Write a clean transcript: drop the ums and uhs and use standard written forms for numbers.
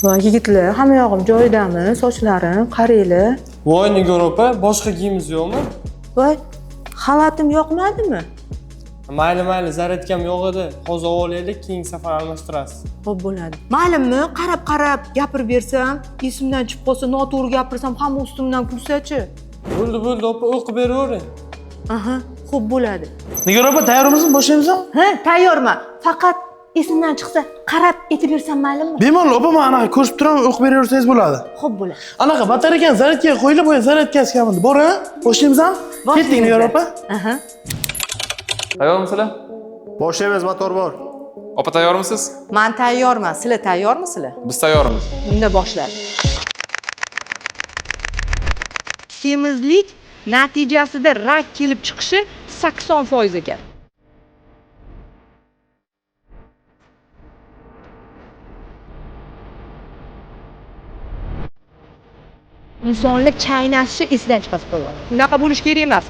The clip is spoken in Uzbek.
Va yigitlar, hamma yog'im joyidami? Sochlarim, qaranglar. Voy Nigor opa, boshqa kiyimiz yo'qmi? Voy, xalatim yoqmadimi? Mayli, zaryadkam yo'q edi. Hozir olaylik, keyingi safar almashtirasiz. Xo'p bo'ladi. Maylimi, qarab gapirib bersam, esimdan chiqib qolsa, noto'g'ri gapirsam, hamma ustimdan kulsa-chi. Bo'ldi opa, o'qib beravering. Aha, xo'p bo'ladi. Nigor opa, tayyormisiz? Boshlaymiz? Ha, tayyorman. Faqat esimdan chiqsa, qarab aytib bersam maylimi? Bemalol opa, men anaqa ko'rsatib turaman, o'qib beraversangiz bo'ladi. Xo'p bo'ladi. Anaqa batareykani zaryadkaga qo'yilib qo'ying, zaryadkasi kamida. Bor, ha? Boshlaymiz? Ketdik Nigor opa. Aha. Tayyormisizlar? Boshlaymiz, motor bor. Opa tayyormisiz? Men tayyorman. Sizlar tayyormisizlar? Biz tayyormiz. Unda boshlaylik. Semizlik natijasida rak kelib chiqishi 80% ekan. Insonlar chaynashishi esdan chiqarib qo'yadi. Unaqa bo'lish kerak emas.